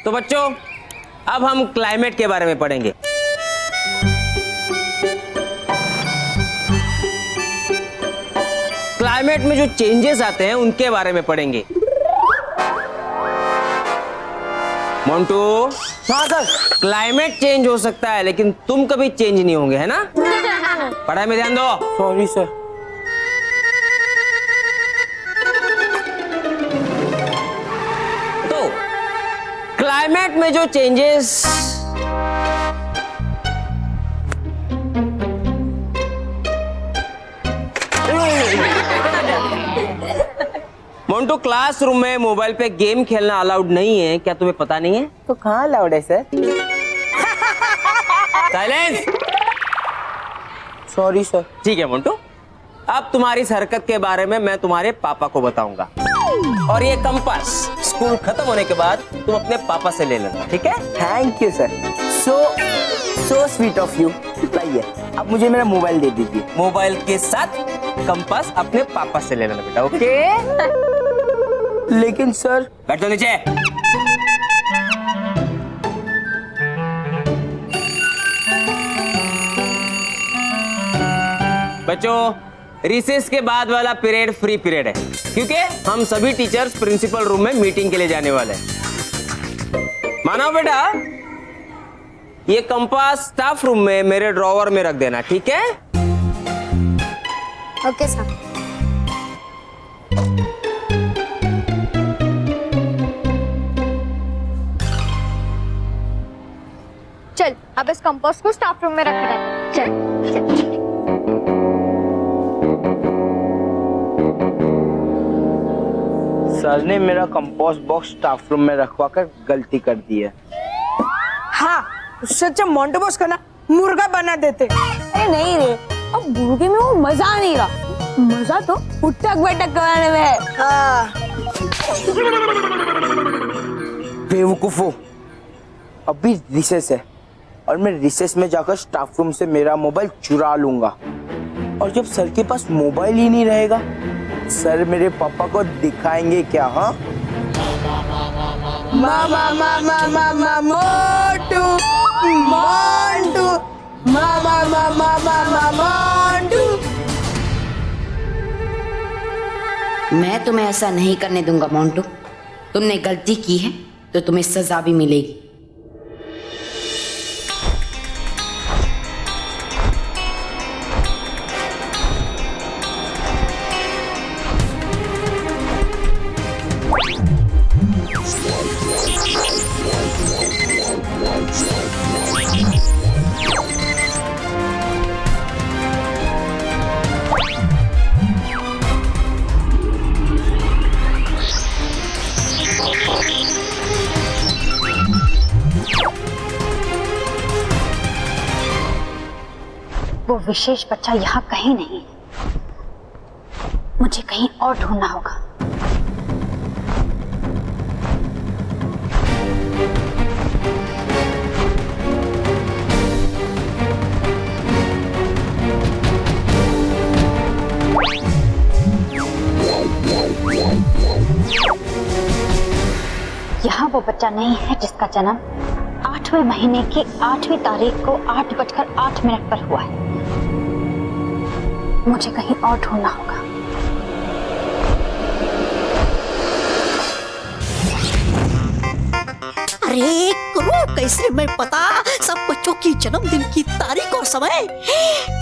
तो बच्चों अब हम क्लाइमेट के बारे में पढ़ेंगे। क्लाइमेट में जो चेंजेस आते हैं उनके बारे में पढ़ेंगे। मोंटू, हाँ सर। क्लाइमेट चेंज हो सकता है लेकिन तुम कभी चेंज नहीं होंगे, है ना? पढ़ाई में ध्यान दो। Sorry sir. तो क्लाइमेट में जो चेंजेस मोंटू, क्लासरूम में मोबाइल पे गेम खेलना अलाउड नहीं है, क्या तुम्हें पता नहीं है? तो कहाँ अलाउड है सर? साइलेंस। Sorry sir. ठीक है मोंटू, अब तुम्हारी इस हरकत के बारे में मैं तुम्हारे पापा को बताऊंगा और ये कंपास स्कूल खत्म होने के बाद तुम अपने पापा से ले लेना, ठीक है? Thank you sir. So sweet of you. लाइए अब मुझे मेरा मोबाइल दे दीजिए। मोबाइल के साथ कंपास अपने पापा से ले लेना बेटा, ओके? लेकिन सर। बैठ जाओ नीचे। बच्चों, रिसेस के बाद वाला पीरियड फ्री पीरियड है क्योंकि हम सभी टीचर्स प्रिंसिपल रूम में मीटिंग के लिए जाने वाले हैं। मानो बेटा, ये कंपास स्टाफ रूम में मेरे ड्रॉवर में रख देना, ठीक है? Okay sir. चल अब इस कंपास को स्टाफ रूम में रख रहे हैं। चल। सर ने मेरा कंपोस्ट बॉक्स स्टाफ रूम में रखवा कर गलती कर दी है। हाँ, उससे अच्छा मोंटू बॉस का ना मुर्गा बना देते। अरे नहीं रे, अब मुर्गे में वो मजा नहीं रहा। मजा तो उठक बैठक कराने में है। हाँ। बेवकूफो, अभी रिसेस है और मैं रिसेस में जाकर स्टाफ रूम से मेरा मोबाइल चुरा लूंगा और जब सर के पास मोबाइल ही नहीं रहेगा, सर मेरे पापा को दिखाएंगे क्या? हाँ, मामा मामा मामा मोटू मोंटू, मामा मामा मामा मोंटू। मैं तुम्हें ऐसा नहीं करने दूंगा मोंटू। तुमने गलती की है तो तुम्हें सजा भी मिलेगी। वो विशेष बच्चा यहाँ कहीं नहीं है। मुझे कहीं और ढूंढना होगा। यहाँ वो बच्चा नहीं है जिसका जन्म 8वें महीने की 8वीं तारीख को 8:08 पर हुआ है। मुझे कहीं और ढूंढना होगा। अरे करो कैसे मैं पता सब बच्चों की जन्मदिन की तारीख और समय।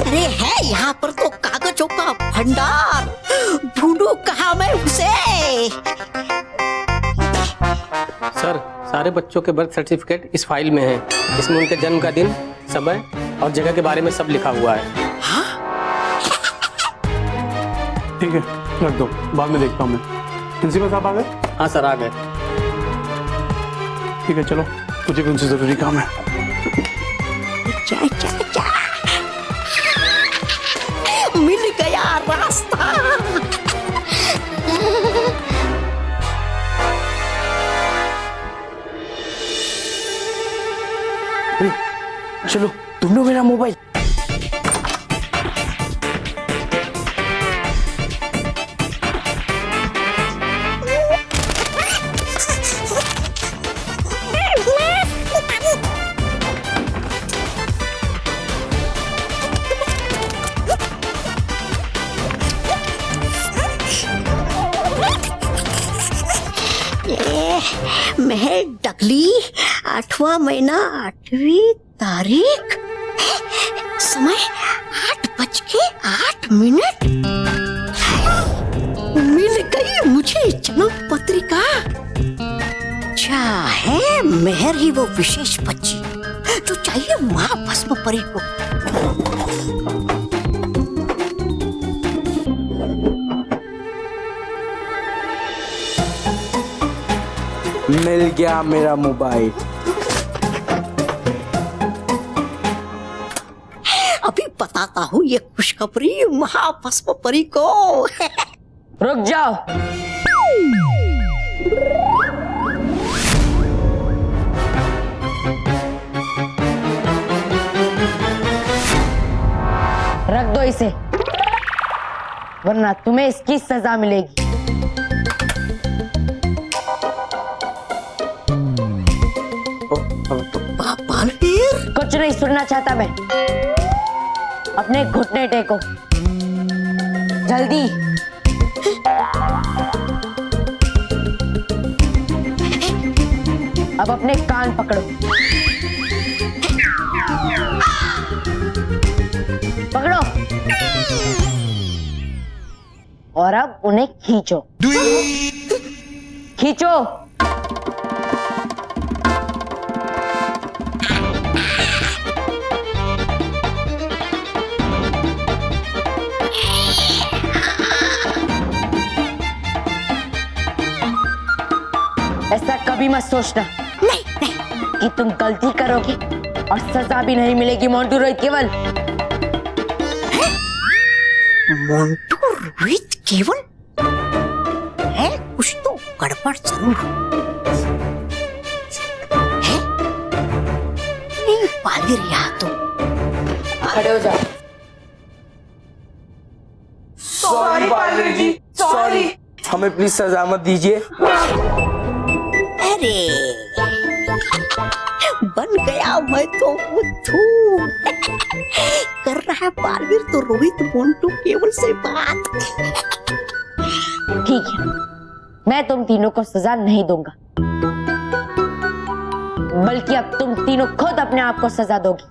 अरे है यहाँ पर तो कागजों का भंडार। ढूंढूं कहाँ मैं उसे? सर, सारे बच्चों के बर्थ सर्टिफिकेट इस फाइल में है। इसमें उनके जन्म का दिन, समय और जगह के बारे में सब लिखा हुआ है। ठीक है, रख दो, बाद में देखता हूँ मैं। प्रिंसिपल साहब आ गए? हाँ सर, आ गए। ठीक है, चलो, मुझे भी उनसे जरूरी काम है। जा, जा, जा। मिल गया रास्ता। चलो ढूंढो मेरा मोबाइल। महर डगली, 8वां महीना 8वीं तारीख, समय 8:08। मिल गई मुझे जन्म पत्रिका। अच्छा है मेहर ही वो विशेष बच्ची जो चाहिए माँ भस्म परी को। मिल गया मेरा मोबाइल। अभी बताता हूँ ये खुशखबरी महाभस्म परी को। रुक जाओ। रख दो इसे, वरना तुम्हें इसकी सजा मिलेगी। बालवीर, कुछ नहीं सुनना चाहता मैं। अपने घुटने टेको, जल्दी। अब अपने कान पकड़ो, पकड़ो, और अब उन्हें खींचो, खींचो। ऐसा कभी मत सोचना कि तुम गलती करोगे और सजा भी नहीं मिलेगी मोंटू रोहित केवल। मोंटू रोहित केवल है, कुछ तो गड़बड़ जरूर है। नहीं बालवीर, यहाँ तो खड़े हो जाओ। सॉरी बालवीर जी, सॉरी। हमें प्लीज सजा मत दीजिए। अरे बन गया मैं तो बुद्धू। कर रहा है बालवीर तो रोहित मोंटू केवल से बात। ठीक है, मैं तुम तीनों को सजा नहीं दूंगा, बल्कि अब तुम तीनों खुद अपने आप को सजा दोगी।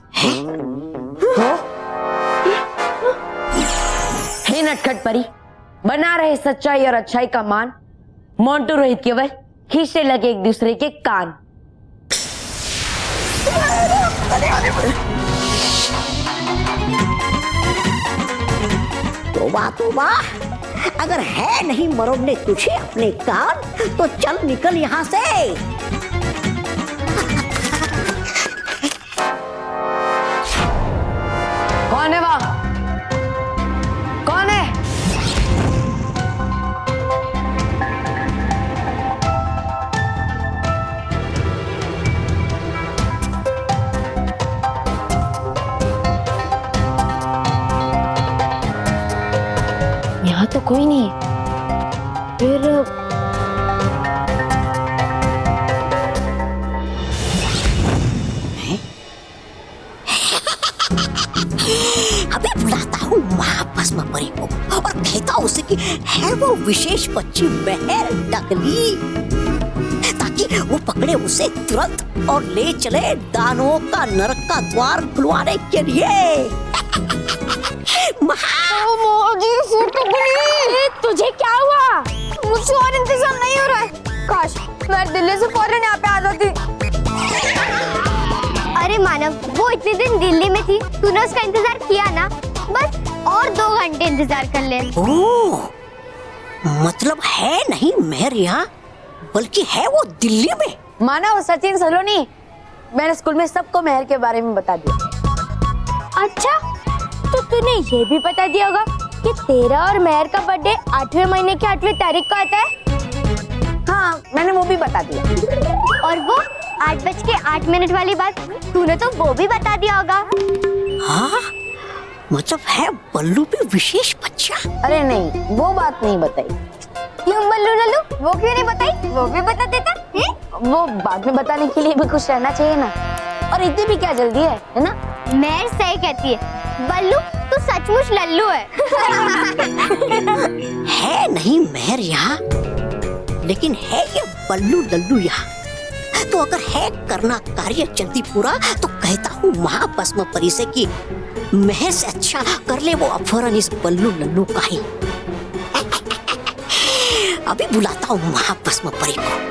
हे नटखट परी, बना रहे सच्चाई और अच्छाई का मान, मोंटू रोहित केवल खींचने लगे एक दूसरे के कान। तोबा तोबा, अगर है नहीं मरोड़ने तुझे अपने कान तो चल निकल यहाँ से। कौन है वह? कौन है? यहाँ तो कोई नहीं। फिर अभी बुलाता हूँ महाभस्म परी को और कहता हूँ उसे कि है वो विशेष बच्ची महर डगली, ताकि वो पकड़े उसे तुरंत और ले चले दानवों का नरक का द्वार खुलवाने के लिए। तुझे क्या हुआ? मुझसे और इंतजाम नहीं हो रहा है। काश मैं दिल्ली से फौरन यहाँ पे आ जाती। अरे मानव, वो इतने दिन दिल्ली में थी, तूने उसका इंतजार किया ना, बस और 2 घंटे इंतजार कर ले। ओह, मतलब है नहीं महर यहाँ, बल्कि है वो दिल्ली में। मानव, सचिन सलोनी, मैंने स्कूल में सबको महर के बारे में बता दिया। अच्छा, तो तूने ये भी बता दिया होगा कि तेरा और महर का बर्थडे 8वें महीने की 8वीं तारीख को आता है। हाँ, मैंने वो भी बता दिया। और वो 8:08 वाली बात तूने तो वो भी बता दिया होगा। हाँ, मतलब है बल्लू भी विशेष बच्चा। अरे नहीं, वो बात नहीं बताई। क्यों बल्लू लल्लू, वो क्यों नहीं बताई? वो भी बता देता है? वो बाद में बताने के लिए भी कुछ रहना चाहिए ना, और इतनी भी क्या जल्दी है ना? महर सही कहती है, बल्लू तू सचमुच लल्लू है। है नहीं महर यहाँ, लेकिन है ये बल्लू लल्लू यहाँ। तो अगर है करना कार्य जल्दी पूरा तो कहता हूँ महाभस्म परी से कि महर से अच्छा कर ले वो अपहरण इस बल्लू लल्लू का ही। अभी बुलाता हूँ महाभस्म परी को।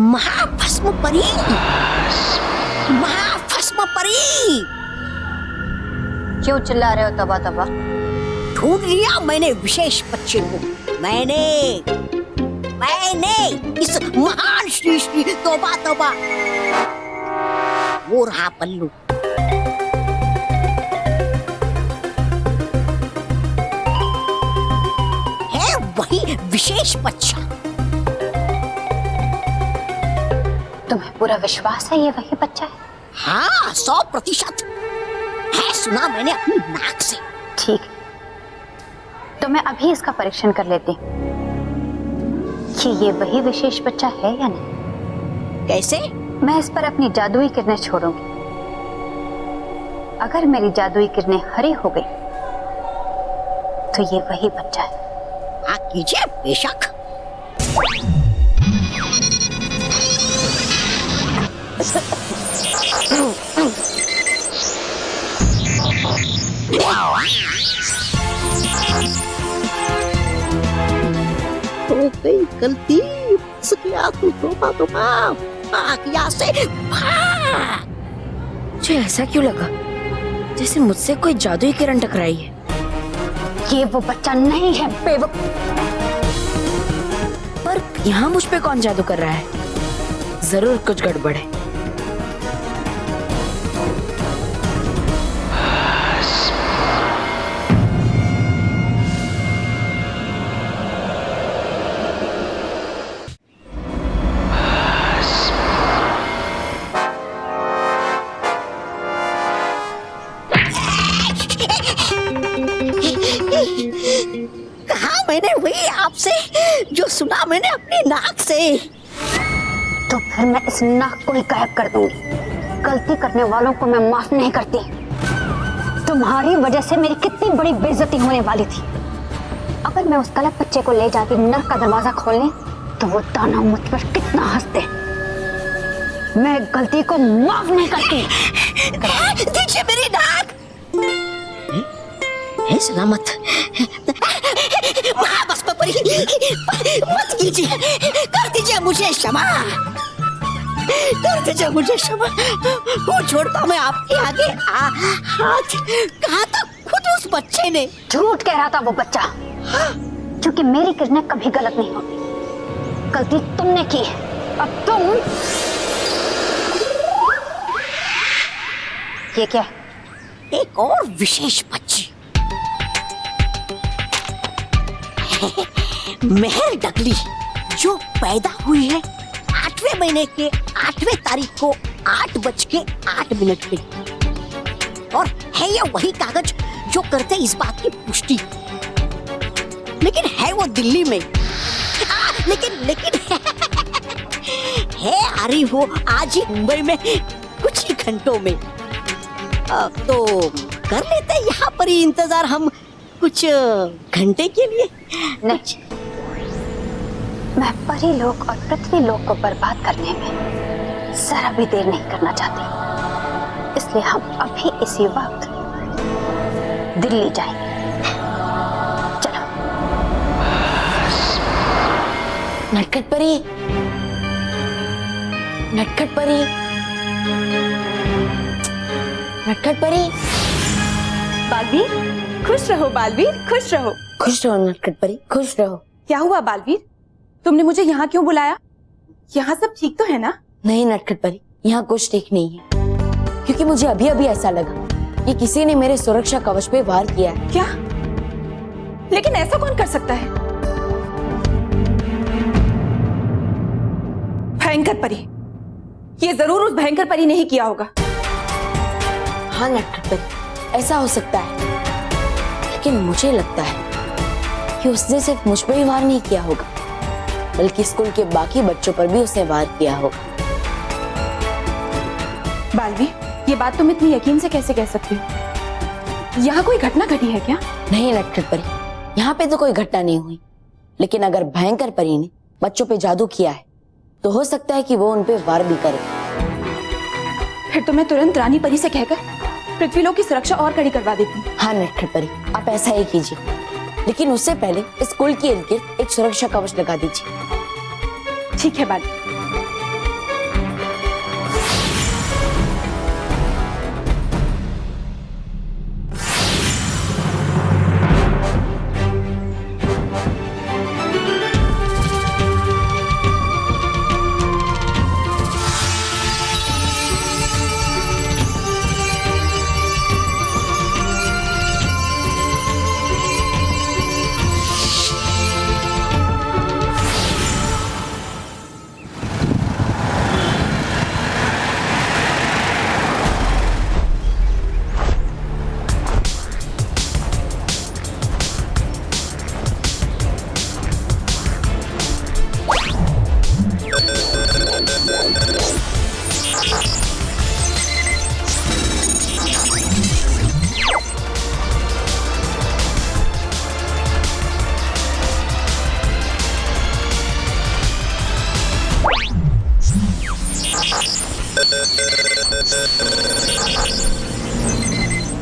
महाभस्म परी, महाभस्म परी। क्यों चिल्ला रहे हो तबा तबा? ढूंढ लिया मैंने विशेष बच्चे को। मैंने इस महान श्री श्री तोबा तोबा। वो रहा पल्लू। है वही विशेष बच्चा। तुम्हें पूरा विश्वास है ये वही बच्चा है? हाँ 100% है, सुना मैंने अपनी नाक से। ठीक है, तो मैं अभी इसका परीक्षण कर लेती हूँ कि ये वही विशेष बच्चा है या नहीं। कैसे? मैं इस पर अपनी जादुई किरणें छोड़ूंगी। अगर मेरी जादुई किरणें हरी हो गई तो ये वही बच्चा है। हाँ कीजिए, बेशक। हो गई गलती, गया तू तोबा तोबा, भाग यहाँ से भाग। मुझे ऐसा क्यों लगा जैसे मुझसे कोई जादुई किरण टकराई है। ये वो बच्चा नहीं है बेवकूफ। पर यहाँ मुझ पे कौन जादू कर रहा है? जरूर कुछ गड़बड़ है। कहा मैंने वही आपसे जो सुना मैंने अपनी नाक से। तो फिर मैं इस नाक को ही गायब कर दूंगी। गलती करने वालों को मैं माफ नहीं करती। तुम्हारी वजह से मेरी कितनी बड़ी बेइज्जती होने वाली थी। अगर मैं उस गलत बच्चे को ले जाती नर्क का दरवाजा खोलने तो वो दानव मुझ पर कितना हंसते। मैं गलती को माफ नहीं करती। दीजिए मेरी नाक। है सलामत। महाभस्म परी, मत कीजिए, कर दीजिए मुझे क्षमा, कर दीजिए मुझे क्षमा। वो छोड़ता मैं आपके आगे हाथ। कहा था खुद उस बच्चे ने। झूठ कह रहा था वो बच्चा। क्योंकि मेरी किरणें कभी गलत नहीं होती। गलती तुमने की है। अब तुम ये क्या है? एक और विशेष बच्ची मेहर डगली, जो पैदा हुई है 8वें महीने के 8वें तारीख को 8:08 पे। और है ये वही कागज जो करते इस बात की पुष्टि। लेकिन है वो दिल्ली में। लेकिन है आ रही वो आज ही मुंबई में कुछ ही घंटों में। तो कर लेते हैं यहाँ पर ही इंतजार हम कुछ घंटे के लिए। नहीं, मैं परी लोक और पृथ्वी लोक को बर्बाद करने में जरा भी देर नहीं करना चाहती। इसलिए हम अभी इसी वक्त दिल्ली जाएंगे। चलो। नटखट परी, नटखट परी, नटखट परी। बालवीर खुश रहो, बालवीर खुश रहो। खुश रहो नटखट परी, खुश रहो। क्या हुआ बालवीर, तुमने मुझे यहाँ क्यों बुलाया? यहाँ सब ठीक तो है ना? नहीं नटखट परी, यहाँ कुछ ठीक नहीं है। क्योंकि मुझे अभी अभी ऐसा लगा कि किसी ने मेरे सुरक्षा कवच पे वार किया है। क्या? लेकिन ऐसा कौन कर सकता है? भयंकर परी। ये जरूर उस भयंकर परी ने ही किया होगा। हाँ नटखट परी, ऐसा हो सकता है। लेकिन मुझे लगता है कि उसने सिर्फ मुझ पर ही वार नहीं किया होगा, बल्कि स्कूल के बाकी बच्चों पर भी उसने वार किया होगा। बालवी, ये बात तुम इतनी यकीन से कैसे कह सकती हो? यहाँ कोई घटना घटी है क्या? नहीं नटखट परी, यहाँ पे तो कोई घटना नहीं हुई। लेकिन अगर भयंकर परी ने बच्चों पे जादू किया है तो हो सकता है कि वो उनपे वार भी करे। फिर तो मैं तुरंत रानी परी से कहकर पृथ्वीलोक की सुरक्षा और कड़ी करवा देती हूँ। हाँ नटखट परी, आप ऐसा ही कीजिए, लेकिन उससे पहले स्कूल के इर्द गिर्द एक सुरक्षा कवच लगा दीजिए। ठीक है बाली।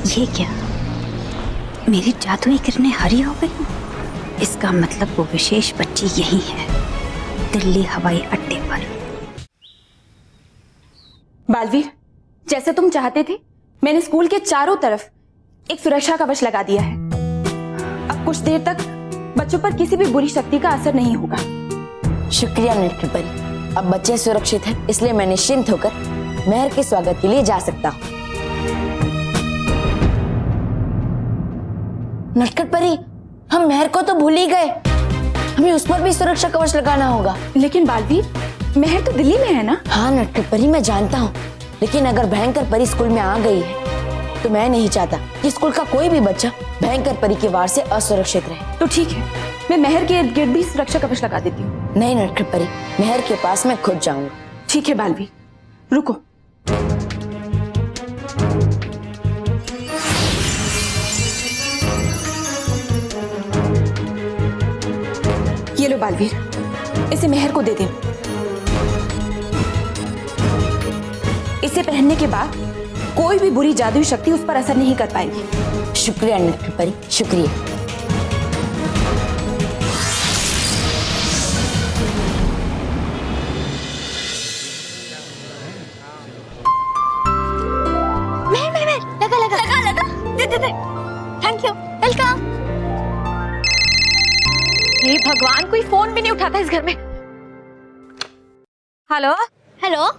ये क्या, मेरी जादुई किरणें हरी हो गई? इसका मतलब वो विशेष बच्ची यही है, दिल्ली हवाई अड्डे पर। बालवीर, जैसे तुम चाहते थे मैंने स्कूल के चारों तरफ एक सुरक्षा कवच लगा दिया है। अब कुछ देर तक बच्चों पर किसी भी बुरी शक्ति का असर नहीं होगा। शुक्रिया नटखट परी, अब बच्चे सुरक्षित हैं, इसलिए मैं निश्चिंत होकर मेहर के स्वागत के लिए जा सकता हूँ। नटखट परी, हम मेहर को तो भूल ही गए, हमें उस पर भी सुरक्षा कवच लगाना होगा। लेकिन बालवीर, मेहर तो दिल्ली में है ना? हाँ नटखट परी, मैं जानता हूँ, लेकिन अगर भयंकर परी स्कूल में आ गई है तो मैं नहीं चाहता कि स्कूल का कोई भी बच्चा भयंकर परी के वार से असुरक्षित रहे। तो ठीक है, मैं मेहर के इर्द गिर्द भी सुरक्षा कवच लगा देती हूँ। नहीं नटखट परी, मेहर के पास मैं खुद जाऊंगा। ठीक है बालवीर, रुको। ये लो बालवीर, इसे मेहर को दे दे। इसे पहनने के बाद कोई भी बुरी जादुई शक्ति उस पर असर नहीं कर पाएगी। शुक्रिया नटखट परी, शुक्रिया। दे। Thank you, welcome. हे भगवान, कोई फोन भी नहीं उठाता इस घर में। हेलो हेलो,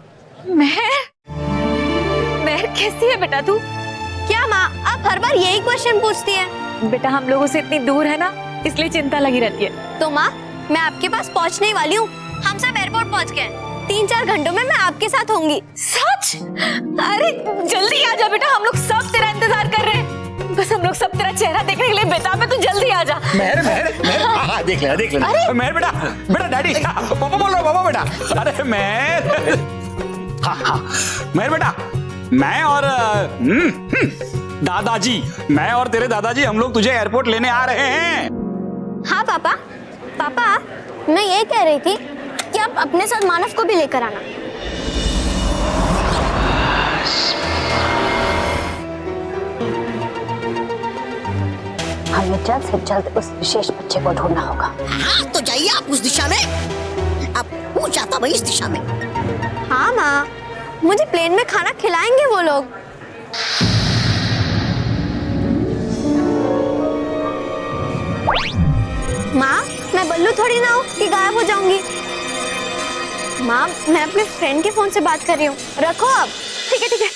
मेहर कैसी है बेटा तू? क्या माँ, आप हर बार यही क्वेश्चन पूछती हैं? बेटा हम लोगों से इतनी दूर है ना, इसलिए चिंता लगी रहती है। तो माँ, मैं आपके पास पहुँचने ही वाली हूँ। हम सब एयरपोर्ट पहुँच गए। 3-4 घंटों में मैं आपके साथ होंगी। सच? अरे जल्दी आ जा बेटा, हम लोग सब तेरा इंतजार कर रहे हैं। बस हम लोग सब तेरा चेहरा देखने के लिए बेताब है, तू जल्दी आ जा। मेहर हाँ, देख ले मेहर बेटा डैडी पापा बोल रहा हूँ, पापा बेटा। अरे मेहर, हाँ मेहर बेटा, मैं और दादाजी, मैं और तेरे दादाजी हम लोग तुझे एयरपोर्ट लेने आ रहे हैं। हाँ पापा, मैं ये कह रही थी कि आप अपने साथ मानव को भी लेकर आना। हमें जल्द से जल्द उस विशेष बच्चे को ढूंढना होगा। हाँ तो जाइए आप उस दिशा में, अब वो जाता भाई इस दिशा में। हाँ माँ, मुझे प्लेन में खाना खिलाएंगे वो लोग। माँ, मैं बल्लू थोड़ी ना हूँ कि गायब हो जाऊंगी। माँ, मैं अपने फ्रेंड के फोन से बात कर रही हूँ, रखो अब। ठीक है,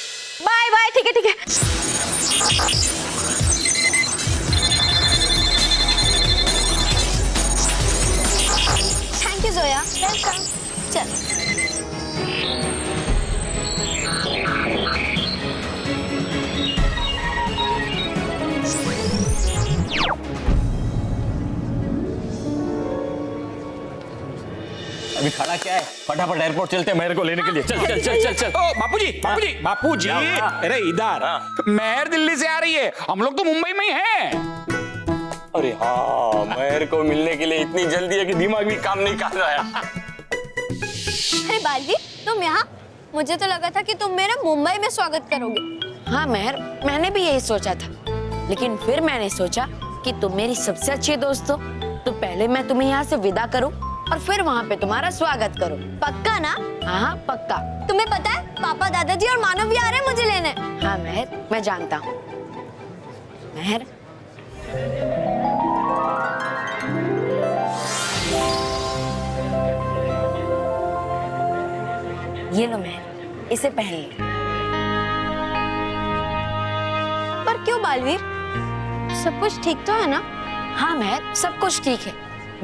बाय बाय। ठीक है। Thank you Zoya, welcome. चल। अभी खड़ा क्या है, फटाफट एयरपोर्ट चलते हैं मेहर को लेने के लिए। चल। ओ बापूजी, अरे इधर, मेहर दिल्ली से आ रही है, हम लोग तो मुंबई में ही हैं। अरे हाँ, मेहर को मिलने के लिए इतनी जल्दी है कि दिमाग भी काम नहीं कर रहा है। तुम यहाँ? मुझे तो लगा था कि तुम मेरा मुंबई में स्वागत करोगे। हाँ मेहर, मैंने भी यही सोचा था, लेकिन फिर मैंने सोचा कि तुम मेरी सबसे अच्छी दोस्त हो, तो पहले मैं तुम्हें यहाँ से विदा करूँ और फिर वहाँ पे तुम्हारा स्वागत करूँ। पक्का ना? हाँ पक्का। तुम्हें पता है पापा, दादाजी और मानव भी आ रहे हैं मुझे लेने। हाँ मेहर, मैं जानता हूँ। मेहर, ये लो मेहर, इसे पहन ले। पर क्यों बालवीर? सब कुछ ठीक तो है ना? हाँ मेहर, सब कुछ ठीक है।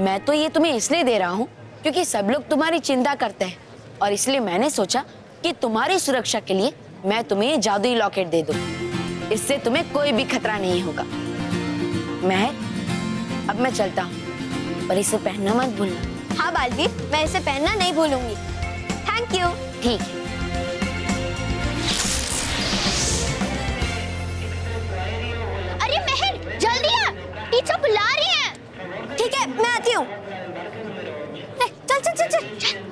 मैं तो ये तुम्हें इसलिए दे रहा हूँ क्योंकि सब लोग तुम्हारी चिंता करते हैं, और इसलिए मैंने सोचा कि तुम्हारी सुरक्षा के लिए मैं तुम्हें ये जादुई लॉकेट दे दूँ। इससे तुम्हें कोई भी खतरा नहीं होगा। मेहर, अब मैं चलता हूँ, पर इसे पहनना मत भूलना। हाँ बालवीर, मैं इसे पहनना नहीं भूलूंगी। Thank you. ठीक है। अरे मेहर, जल्दी आ, टीचर बुला रही है। ठीक है, मैं आती हूँ। चल चल चल चल चल।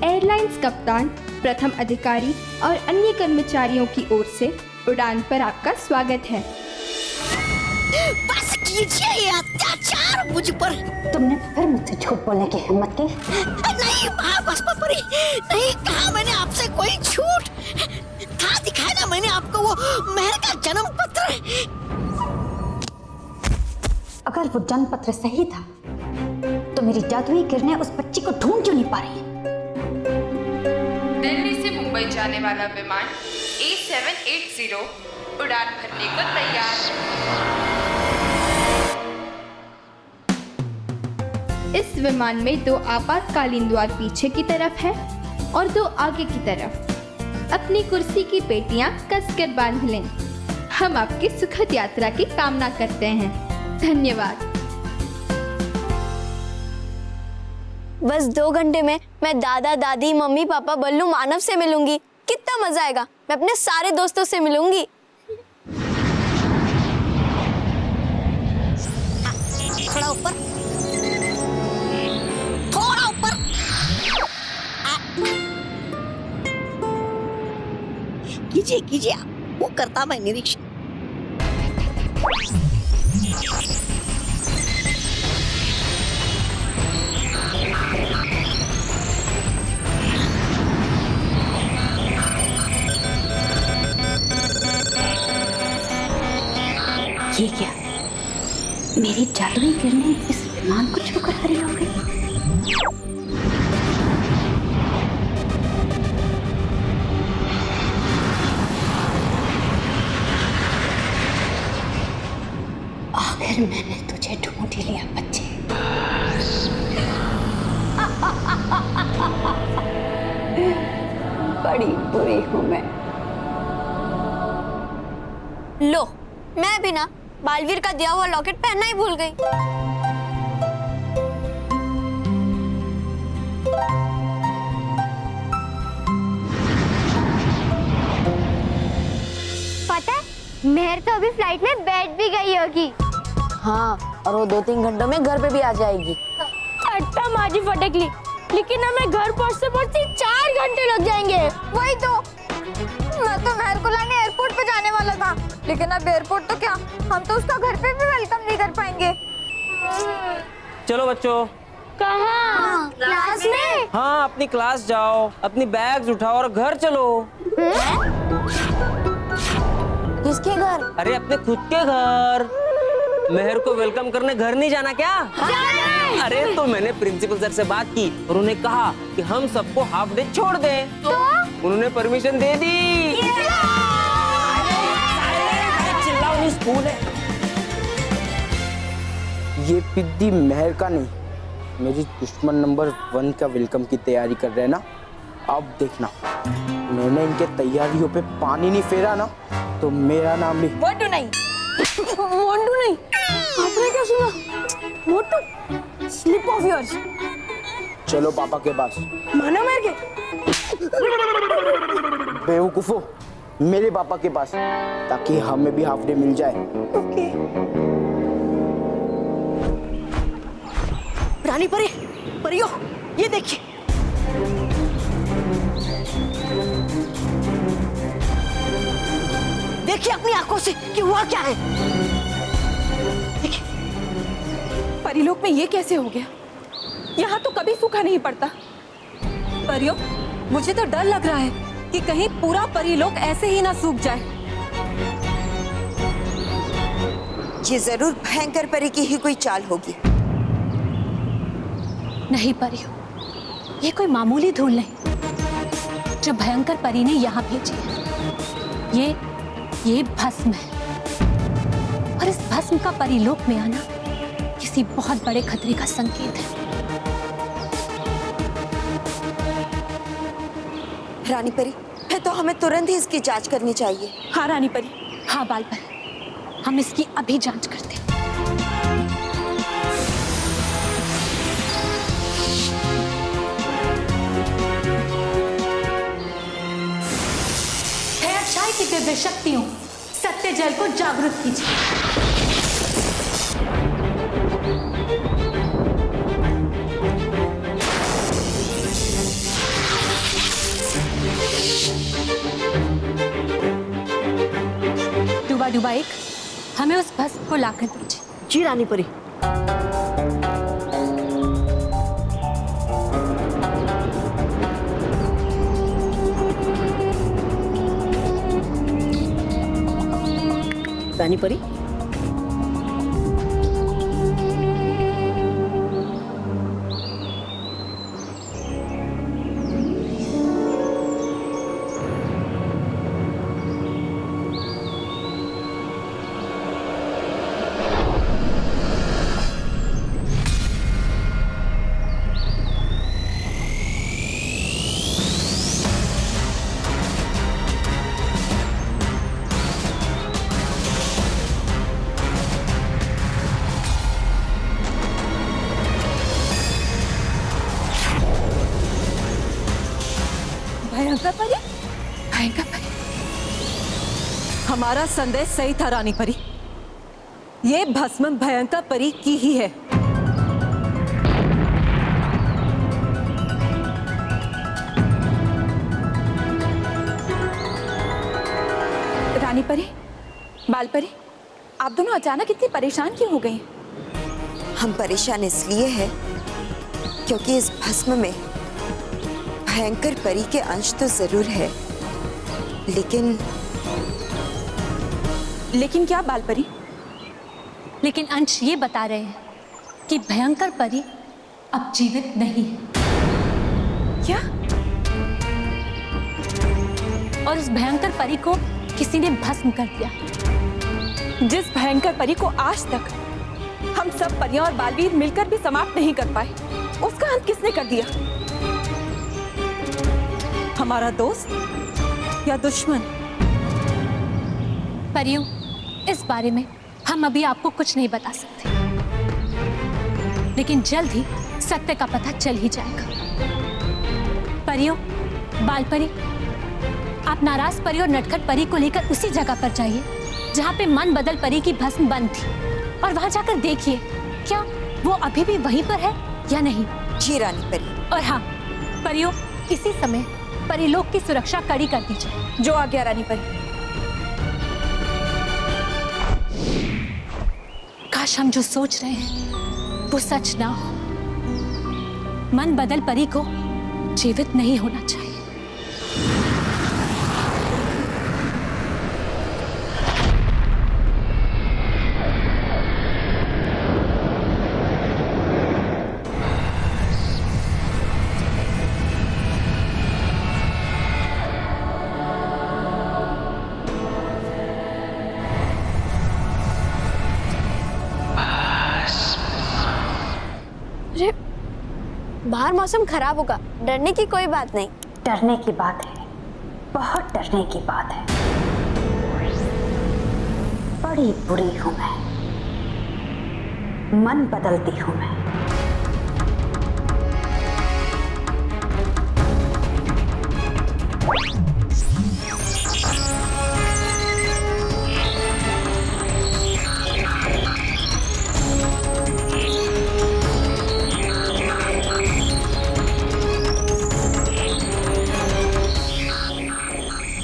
एयरलाइंस कप्तान, प्रथम अधिकारी और अन्य कर्मचारियों की ओर से उड़ान पर आपका स्वागत है। बस कीजिए ये अत्याचार मुझ पर। तुमने फिर मुझसे झूठ बोलने की हिम्मत की? नहीं बस परी, नहीं कहा मैंने आपसे कोई झूठ। था दिखाया ना मैंने आपको वो मेहर का जन्म पत्र। अगर वो जन्म पत्र सही था तो मेरी जादुई किरणें उस बच्ची को ढूंढ क्यों नहीं पा रही? दिल्ली से मुंबई जाने वाला विमान A780 उड़ान भरने को तैयार। इस विमान में 2 आपातकालीन द्वार पीछे की तरफ है और 2 आगे की तरफ। अपनी कुर्सी की पेटियां कसकर बांध लें। हम आपकी सुखद यात्रा की कामना करते हैं। धन्यवाद। बस 2 घंटे में मैं दादा, दादी, मम्मी, पापा, बल्लू, मानव से मिलूंगी। कितना मजा आएगा। मैं अपने सारे दोस्तों से मिलूंगी। थोड़ा ऊपर, थोड़ा ऊपर। कीजिए कीजिए, वो करता मैं निरीक्षण। ये क्या? मेरी जादुई किरणें इस विमान को छूकर हरी हो गई। आखिर मैंने तुझे ढूंढ ही लिया बच्चे। बड़ी बुरी हूं मैं। लो, मैं भी ना बालवीर का दिया हुआ लॉकेट पहनना ही भूल गई। पता है, मेहर तो अभी फ्लाइट में बैठ भी गई होगी। हाँ, और वो 2-3 घंटों में घर पे भी आ जाएगी। अट्टा माजी फटकली, लेकिन हमें घर पहुंचते पहुंचते 4 घंटे लग जाएंगे। वही तो, मैं तो मेहर को लाने एयरपोर्ट पे जाने वाला था, लेकिन अब एयरपोर्ट तो क्या, हम तो उसका घर पे भी वेलकम नहीं कर पाएंगे। चलो बच्चों। कहाँ? क्लास में? हाँ, अपनी क्लास जाओ, अपनी बैग्स उठाओ और घर चलो। किसके घर? अरे अपने खुद के घर। मेहर को वेलकम करने घर नहीं जाना क्या? अरे तो मैंने प्रिंसिपल सर से बात की और उन्हें कहा कि हम सबको हाफ डे छोड़ दें। तो उन्होंने परमिशन दे दी। चिल्लाओ नहीं, स्कूल है। ये पिद्दी मेहर का नहीं, मेरी दुश्मन नंबर 1 का वेलकम की तैयारी कर रहे हैं ना। अब देखना, मैंने इनके तैयारियों पे पानी नहीं फेरा ना तो मेरा नाम भी मोटू नहीं। मोटू नहीं, आपने क्या सुना? मोटू, स्लिप ऑफ योर्स। चलो पापा के पास। मानो मर गए। बेवकूफो, मेरे पापा के पास, ताकि हमें भी हाफ डे मिल जाए। ओके। रानी परी, परियो, ये देखिए। देखिए अपनी आंखों से कि हुआ क्या है। देखिए। परिलोक में ये कैसे हो गया? यहाँ तो कभी सूखा नहीं पड़ता। परियों, मुझे तो डर लग रहा है कि कहीं पूरा परिलोक ऐसे ही ना सूख जाए। ये जरूर भयंकर परी की ही कोई चाल होगी। नहीं परियों, ये कोई मामूली धूल नहीं जो भयंकर परी ने यहाँ भेजी है। ये भस्म है, और इस भस्म का परिलोक में आना किसी बहुत बड़े खतरे का संकेत है। रानी परी, है तो हमें तुरंत ही इसकी जांच करनी चाहिए। हाँ रानी परी। हाँ बाल परी, हम इसकी अभी जांच करते हैं। है अच्छाई की दिव्य शक्तियों, सत्य जल को जागृत कीजिए। डुबा एक, हमें उस भस्म को लाकर दीजिए। जी रानी परी। रानी परी, भयंकर परी, भयंकर परी। हमारा संदेह सही था रानी परी। ये भस्म भयंकर परी की ही है। रानी परी, बाल परी, आप दोनों अचानक इतनी परेशान क्यों हो गई? हम परेशान इसलिए हैं क्योंकि इस भस्म में भयंकर परी के अंश तो जरूर है, लेकिन क्या बाल परी? लेकिन अंश ये बता रहे हैं कि भयंकर परी अब जीवित नहीं है। क्या? और इस भयंकर परी को किसी ने भस्म कर दिया। जिस भयंकर परी को आज तक हम सब परियां और बालवीर मिलकर भी समाप्त नहीं कर पाए, उसका अंत किसने कर दिया? हमारा दोस्त या दुश्मन? परियों, इस बारे में हम अभी आपको कुछ नहीं बता सकते, लेकिन जल्द ही सत्य का पता चल ही जाएगा। परियों, बाल परी, आप नाराज परी और नटखट परी को लेकर उसी जगह पर जाइए जहाँ पे मन बदल परी की भस्म बंद थी, और वहां जाकर देखिए क्या वो अभी भी वहीं पर है या नहीं। जी रानी परी। और हाँ परियों, इसी समय परिलोक की सुरक्षा कड़ी कर दीजिए। जो आ गया रानी परी। काश हम जो सोच रहे हैं वो सच ना हो। मन बदल परी को जीवित नहीं होना चाहिए। बाहर मौसम खराब होगा, डरने की कोई बात नहीं। डरने की बात है, बहुत डरने की बात है। बड़ी बुरी हूं मैं, मन बदलती हूं मैं।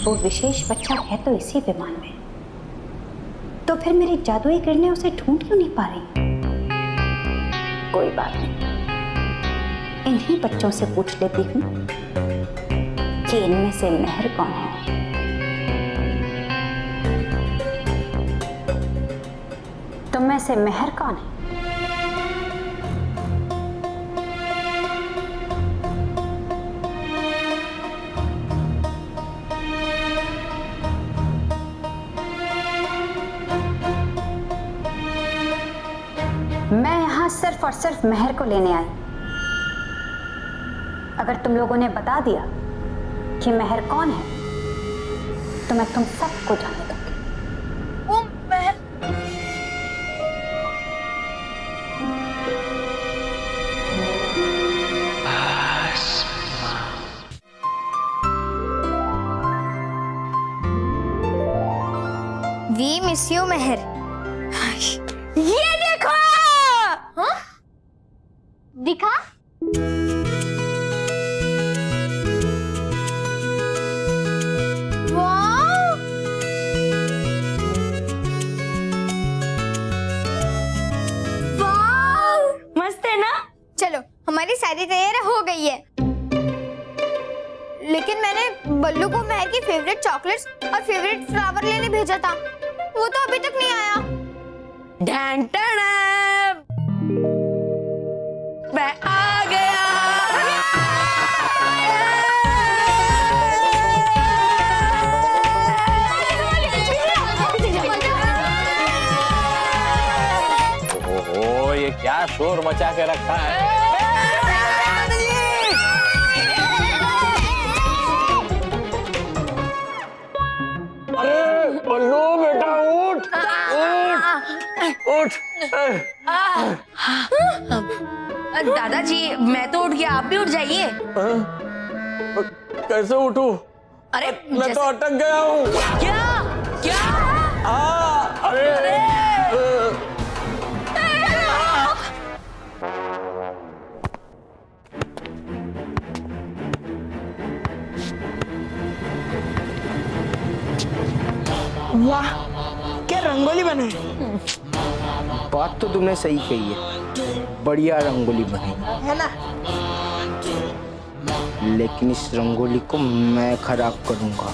वो विशेष बच्चा है तो इसी विमान में, तो फिर मेरी जादुई किरणें उसे ढूंढ क्यों नहीं पा रही? कोई बात नहीं, इन्हीं बच्चों से पूछ लेती हूँ कि इनमें से मेहर कौन है। तुम में से मेहर कौन है? मैं यहां सिर्फ और सिर्फ मेहर को लेने आई। अगर तुम लोगों ने बता दिया कि मेहर कौन है तो मैं तुम सबको जाने दूंगी। वो मेहर वी मिस यू मेहर। ये देखो। हाँ? दिखा। वाव! वाव! मस्त है ना? चलो हमारी सारी तैयारी हो गई है, लेकिन मैंने बल्लू को मेहर की फेवरेट चॉकलेट्स और फेवरेट फ्लावर लेने भेजा था, वो तो अभी तक नहीं आया। मैं आ गया। ओहो, ये क्या शोर मचा के रखा है। अरे बल्लू बेटा उठ उठ दादाजी मैं तो उठ गया, आप भी उठ जाइए। कैसे उठूं? अरे मैं तो अटक गया हूँ। क्या क्या? अरे वाह, क्या रंगोली बना है। बात तो तुमने सही कही है, बढ़िया रंगोली बनी है ना? लेकिन इस रंगोली को मैं खराब करूंगा।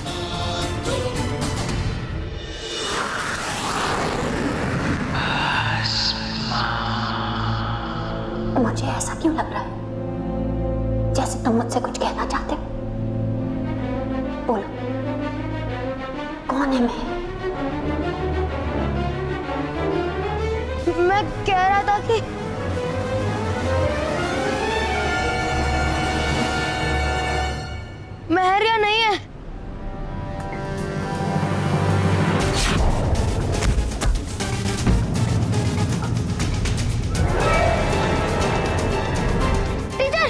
मुझे ऐसा क्यों लग रहा है जैसे तुम मुझसे कुछ कहना चाहते हो? बोलो, कौन है मैं? मैं कह रहा था कि मेहर या नहीं है। टीचर,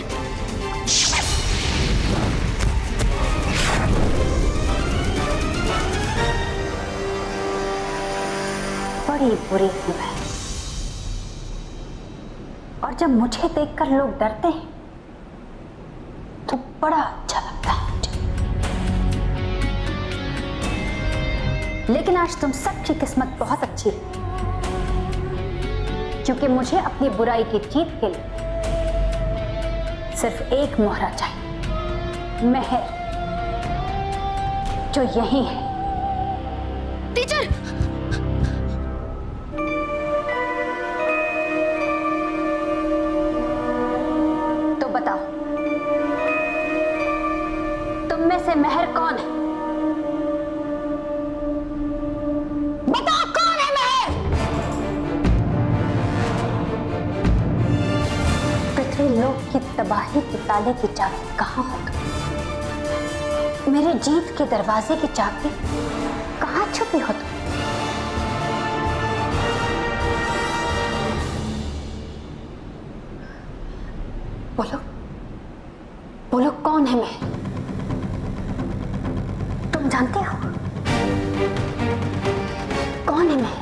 बड़ी बुरी हूं मैं, और जब मुझे देखकर लोग डरते हैं तो बड़ा अच्छा लगता है मुझे। लेकिन आज तुम सबकी किस्मत बहुत अच्छी है, क्योंकि मुझे अपनी बुराई की जीत के लिए सिर्फ एक मोहरा चाहिए, मेहर, जो यही है। टीचर, तो बताओ, तुम में से मेहर कौन है? बताओ कौन है मेहर? पृथ्वी लोक की तबाही के ताले की चाबी कहाँ हो तुम? मेरे जीत के दरवाजे की चाबी कहाँ छुपी हो तुम? बोलो, बोलो कौन है मैं? तुम जानते हो कौन है मैं?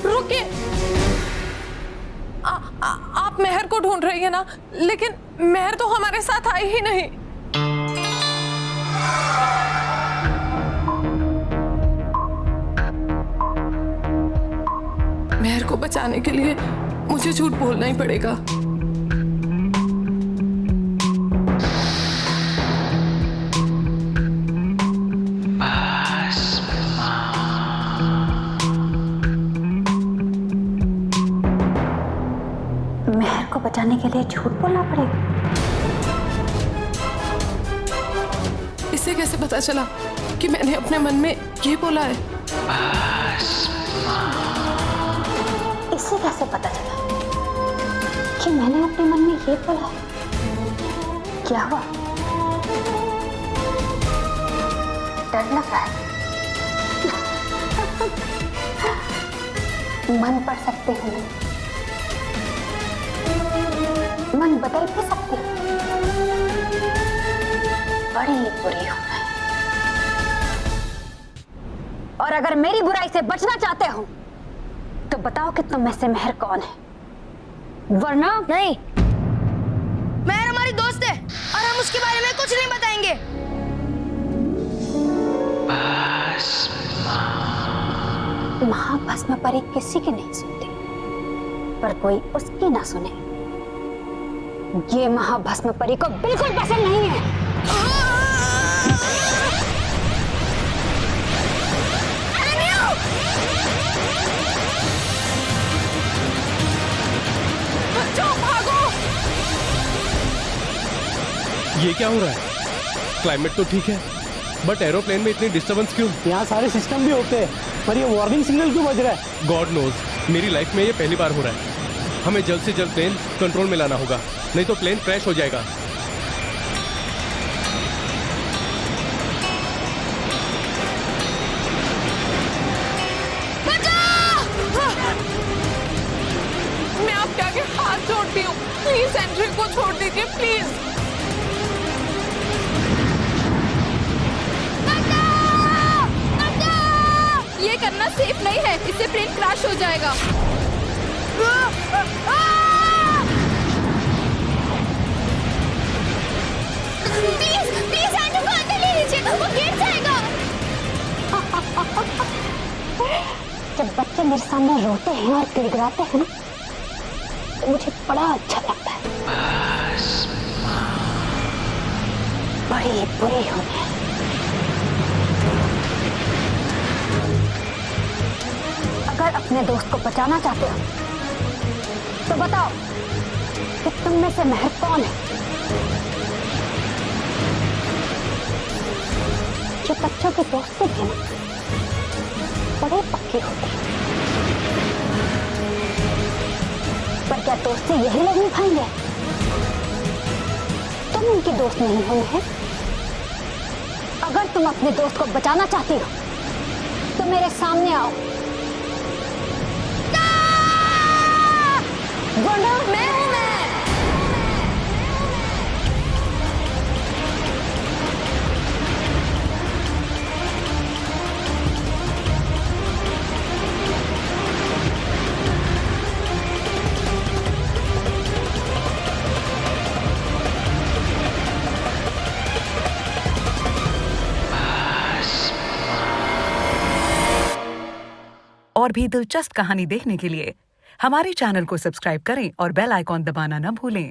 रुकिए, आप मेहर को ढूंढ रही है ना, लेकिन मेहर तो हमारे साथ आई ही नहीं। मेहर को बचाने के लिए मुझे झूठ बोलना ही पड़ेगा। मेहर को बचाने के लिए झूठ बोलना पड़ेगा। इसे कैसे पता चला कि मैंने अपने मन में ये बोला है? इसे कैसे पता चला कि मैंने अपने मन में ये बोला है? क्या हुआ? डर लग रहा है? मन पढ़ सकते हैं, मन बदल भी सकते हैं। बड़ी बुरी हूं मैं, और अगर मेरी बुराई से बचना चाहते हो तो बताओ कि तुम में से मेहर कौन है, वरना नहीं, मेहर हमारी दोस्त है और हम उसके बारे में कुछ नहीं बताएंगे। महाभस्म परी किसी की नहीं सुनती, पर कोई उसकी ना सुने, ये महाभस्म परी को बिल्कुल पसंद नहीं है। ये क्या हो रहा है? क्लाइमेट तो ठीक है, बट एरोप्लेन में इतनी डिस्टरबेंस क्यों? यहाँ सारे सिस्टम भी होते हैं, पर ये वार्निंग सिग्नल क्यों बज रहा है? गॉड नोज, मेरी लाइफ में ये पहली बार हो रहा है। हमें जल्द से जल्द प्लेन कंट्रोल में लाना होगा, नहीं तो प्लेन क्रैश हो जाएगा। मैं आपके आगे हाथ जोड़ती हूँ, प्लीज एंड्रयू को छोड़ दीजिए, प्लीज। ये करना सेफ नहीं है, इससे प्लेन क्रैश हो जाएगा। प्लीज प्लीज एंड्रयू को अंदर ले लीजिए, वो गिर जाएगा। जब बच्चे मेरे सामने रोते हैं और गिड़गिड़ाते हैं ना, तो मुझे बड़ा अच्छा लगता है। बड़ी बुरी हूं मैं। अगर अपने दोस्त को बचाना चाहते हो तो बताओ कि तुम में से मेहर कौन है? जो बच्चों के दोस्त हैं ना, बड़े पक्के होते हैं, पर क्या दोस्ती यही लोग निभाएंगे? तुम उनकी दोस्त नहीं हो मेहर। अगर तुम अपने दोस्त को बचाना चाहती हो तो मेरे सामने आओ, वरना मैं हूं मैं। और भी दिलचस्प कहानी देखने के लिए हमारे चैनल को सब्सक्राइब करें और बेल आइकॉन दबाना न भूलें।